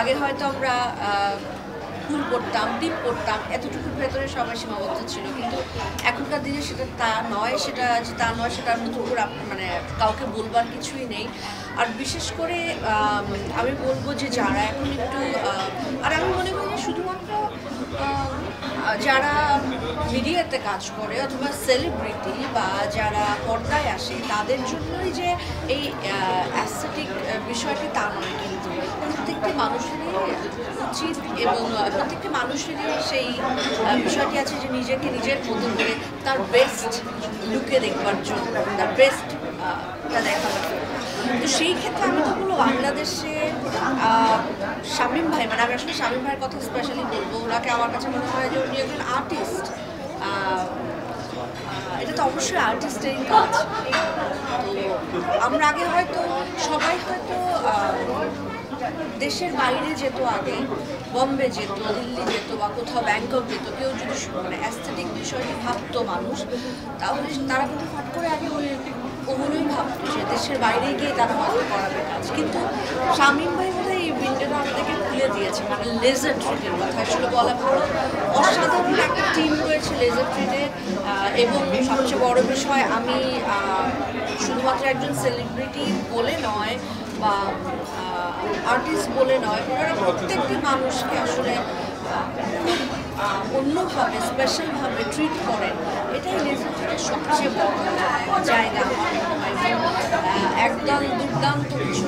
আগে হয়তো আমরা ফুল পড়তাম, টিপ পড়তাম, এতটুকুর ভেতরে সবাই সীমাবদ্ধ ছিল, কিন্তু এখনকার দিনে সেটা তা নয়, সেটা যে তা নয় সেটা নতুন করে মানে কাউকে বলবার কিছুই নেই। আর বিশেষ করে আমি বলবো যে যারা এখন একটু আর আমি মনে করি যে শুধুমাত্র যারা মিডিয়াতে কাজ করে অথবা সেলিব্রিটি বা যারা পর্দায় আসে তাদের জন্যই যে এই অ্যাস্থেটিক বিষয়টি তা নয়, কিন্তু প্রত্যেকটি মানুষেরই উচিত এবং প্রত্যেকটি মানুষেরই সেই বিষয়টি আছে যে নিজেকে নিজের মতো করে তার বেস্ট লুকে দেখবার জন্য, তার বেস্টটা দেখাবার জন্য। তো সেই ক্ষেত্রে আমি তো বলবো বাংলাদেশে শামীম ভাই, মানে আমি আসলে শামীম ভাইয়ের কথা স্পেশালি বলবো, ওনাকে আমার কাছে মনে হয় যে উনি একজন আর্টিস্ট। এটা তো অবশ্যই আর্টিস্টেরই কাজ। তো আমরা আগে হয়তো সবাই হয়তো দেশের বাইরে যেত, আগে বম্বে যেত, দিল্লি যেত বা কোথাও ব্যাংকক যেত, কেউ যদি মানে অ্যাস্থেটিক বিষয়টি ভাবতো মানুষ, তাহলে তারা কিন্তু ফট করে আগে ওগুলোই ভাবতো যে দেশের বাইরে গিয়ে তারা হয়তো করাবে কাজ। কিন্তু শামীম ভাই বোধহয় এই উইন্ডোটা আমাদেরকে খুলে দিয়েছে, মানে লেজার ট্রিটের কথা আসলে বলা ভালো। অসাধারণ একটা টিম রয়েছে লেজার ট্রিটের, এবং সবচেয়ে বড় বিষয় আমি শুধুমাত্র একজন সেলিব্রিটি বলে নয় বা আর্টিস্ট বলে নয়, ওনারা প্রত্যেকটি মানুষকে আসলে অন্যভাবে স্পেশালভাবে ট্রিট করেন। এটাই লেজার ট্রিটের সবচেয়ে বড় জায়গা আমার মনে হয়। একদম দুর্দান্ত কিছু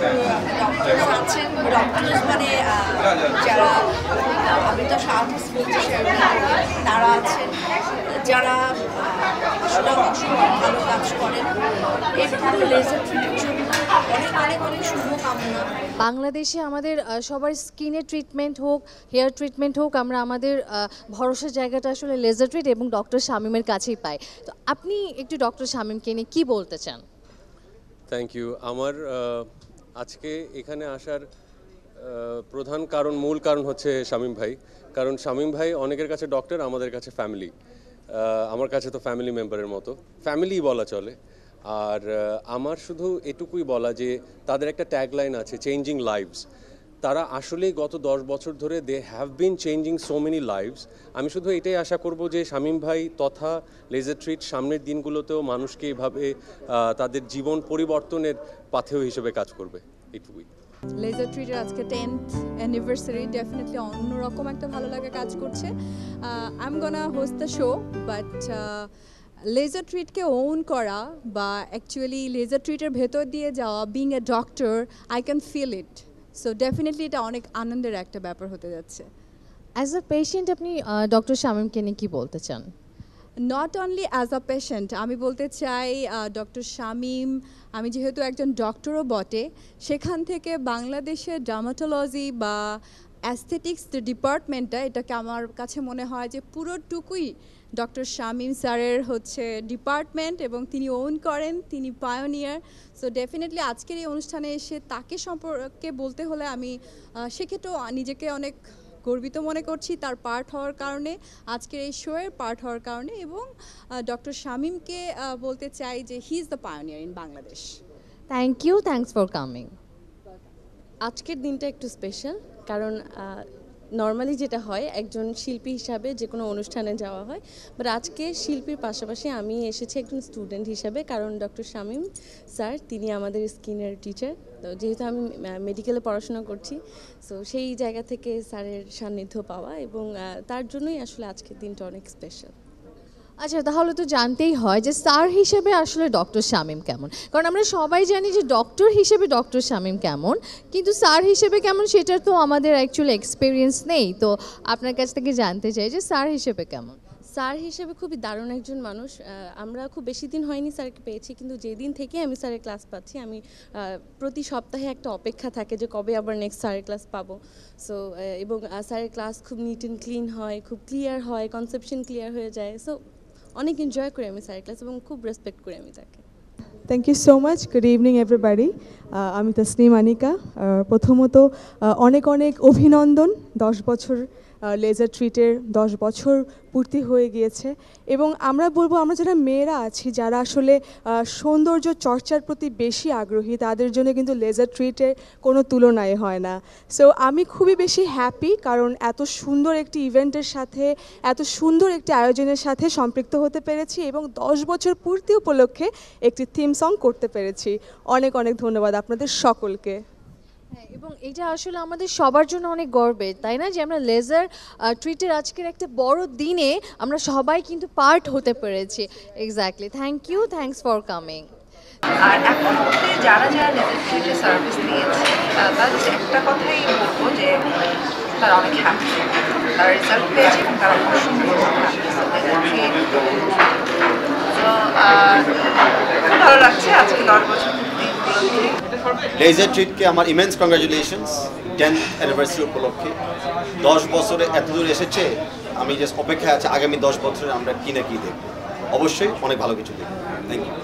ডক্টরস আছেন, ডক্টরস মানে যারা, আমি তো আর্টিস্ট বলছি তারা আছেন যারা আসলে অসম্ভব ভালো কাজ করেন। এই পুরো লেজার ট্রিটের জন্য অনেক অনেক অনেক শুভকামনা। বাংলাদেশে আমাদের সবার স্কিনের ট্রিটমেন্ট হোক, হেয়ার ট্রিটমেন্ট হোক, আমরা আমাদের ভরসার জায়গাটা আসলে লেজার ট্রিট এবং ডক্টর শামীমের কাছেই পাই। তো আপনি একটু ডক্টর শামীমকে নিয়ে কী বলতে চান? Thank you. আমার আজকে এখানে আসার প্রধান কারণ, মূল কারণ হচ্ছে শামীম ভাই। কারণ শামীম ভাই অনেকের কাছে ডক্টর, আমাদের কাছে ফ্যামিলি। আমার কাছে তো ফ্যামিলি মেম্বারের মতো, ফ্যামিলি বলা চলে। আর আমার শুধু এটুকুই বলা যে তাদের একটা ট্যাগলাইন আছে, চেঞ্জিং লাইভস। তারা আসলেই গত 10 বছর ধরে they have been changing so many lives. আমি শুধু এটাই আশা করব যে শামীম ভাই তথা লেজার ট্রিট সামনের দিনগুলোতেও মানুষকে এভাবে তাদের জীবন পরিবর্তনের পাথেয় হিসেবে কাজ করবে, এটুকুই। লেজার ট্রিটের আজকে 10th অ্যানিভার্সারি, ডেফিনেটলি অন্যরকম একটা ভালো লাগা কাজ করছে। I am gonna host the show, but laser ট্রিটকে ওন করা বা অ্যাকচুয়ালি লেজার ট্রিটের ভেতর দিয়ে যাওয়া, being a doctor, I can feel it. So definitely এটা অনেক আনন্দের একটা ব্যাপার হতে যাচ্ছে। অ্যাজ আ পেশেন্ট আপনি ডক্টর শামীমকে নিয়ে কী বলতে চান? Not only as a patient, আমি বলতে চাই ডক্টর শামীম, আমি যেহেতু একজন ডক্টরও বটে, সেখান থেকে বাংলাদেশের ডার্মাটোলজি বা অ্যাস্থেটিক্স যে ডিপার্টমেন্টটা, এটাকে আমার কাছে মনে হয় যে পুরোটুকুই ডক্টর শামীম স্যারের হচ্ছে ডিপার্টমেন্ট এবং তিনি ওন করেন, তিনি পায়োনিয়ার। সো ডেফিনেটলি আজকের এই অনুষ্ঠানে এসে তাকে সম্পর্কে বলতে হলে আমি সেক্ষেত্রেও নিজেকে অনেক গর্বিত মনে করছি তার পার্ট হওয়ার কারণে, আজকের এই শোয়ের পার্ট হওয়ার কারণে। এবং ডক্টর শামীমকে বলতে চাই যে he is the pioneer in Bangladesh. Thank you, thanks for coming. আজকের দিনটা একটু স্পেশাল, কারণ নর্মালি যেটা হয় একজন শিল্পী হিসাবে যে কোনো অনুষ্ঠানে যাওয়া হয়, বাট আজকে শিল্পীর পাশাপাশি আমি এসেছি একজন স্টুডেন্ট হিসাবে, কারণ ডক্টর শামীম স্যার তিনি আমাদের স্কিনের টিচার। তো যেহেতু আমি মেডিকেলে পড়াশোনা করছি, সো সেই জায়গা থেকে স্যারের সান্নিধ্য পাওয়া এবং তার জন্যই আসলে আজকের দিনটা অনেক স্পেশাল। আচ্ছা, তাহলে তো জানতেই হয় যে স্যার হিসেবে আসলে ডক্টর শামীম কেমন, কারণ আমরা সবাই জানি যে ডক্টর হিসেবে ডক্টর শামীম কেমন, কিন্তু স্যার হিসেবে কেমন সেটার তো আমাদের অ্যাকচুয়ালি এক্সপিরিয়েন্স নেই। তো আপনার কাছ থেকে জানতে চাই যে স্যার হিসেবে কেমন? স্যার হিসেবে খুবই দারুণ একজন মানুষ। আমরা খুব বেশি দিন হয়নি স্যারকে পেয়েছি, কিন্তু যেদিন থেকে আমি স্যারের ক্লাস পাচ্ছি, আমি প্রতি সপ্তাহে একটা অপেক্ষা থাকে যে কবে আবার নেক্সট স্যারের ক্লাস পাবো। সো এবং স্যারের ক্লাস খুব নিট অ্যান্ড ক্লিন হয়, খুব ক্লিয়ার হয়, কনসেপশন ক্লিয়ার হয়ে যায়। সো অনেক এনজয় করি আমি স্যারের ক্লাস এবং খুব রেসপেক্ট করি আমি তাকে। Thank you so much. Good evening, everybody. আমি তসনিম আনিকা। প্রথমত অনেক অনেক অভিনন্দন, 10 বছর লেজার ট্রিটের 10 বছর পূর্তি হয়ে গিয়েছে। এবং আমরা বলবো, আমরা যারা মেয়েরা আছি, যারা আসলে সৌন্দর্য চর্চার প্রতি বেশি আগ্রহী, তাদের জন্য কিন্তু লেজার ট্রিটের কোনো তুলনাই হয় না। সো আমি খুবই বেশি হ্যাপি, কারণ এত সুন্দর একটি ইভেন্টের সাথে, এত সুন্দর একটি আয়োজনের সাথে সম্পৃক্ত হতে পেরেছি এবং 10 বছর পূর্তি উপলক্ষে একটি থিম সং করতে পেরেছি। অনেক অনেক ধন্যবাদ আপনাদের সকলকে। হ্যাঁ, এবং এটা আসলে আমাদের সবার জন্য অনেক গর্বের, তাই না, যে আমরা লেজার ট্রিটের আজকের একটা বড় দিনে আমরা সবাই কিন্তু পার্ট হতে পেরেছি। Exactly, thank you, thanks for coming. আর এখন অবধি যারা যারা লেজার ট্রিটে সার্ভিস দিয়েছে তাদের একটা কথাই বলবো যে তারা অনেক হ্যাপি, তারা রেজাল্ট পেয়েছে এবং তারা খুব সুন্দরভাবে খুব ভালো লাগছে আজকে 10 বছর লেজার ট্রিটকে আমার ইমেন্স কংগ্রাচুলেশনস 10th অ্যানিভার্সারি উপলক্ষে। 10 বছরে এত দূর এসেছে, আমি জাস্ট অপেক্ষায় আছে আগামী 10 বছরে আমরা কি না কি দেখব। অবশ্যই অনেক ভালো কিছু দেখব। Thank you.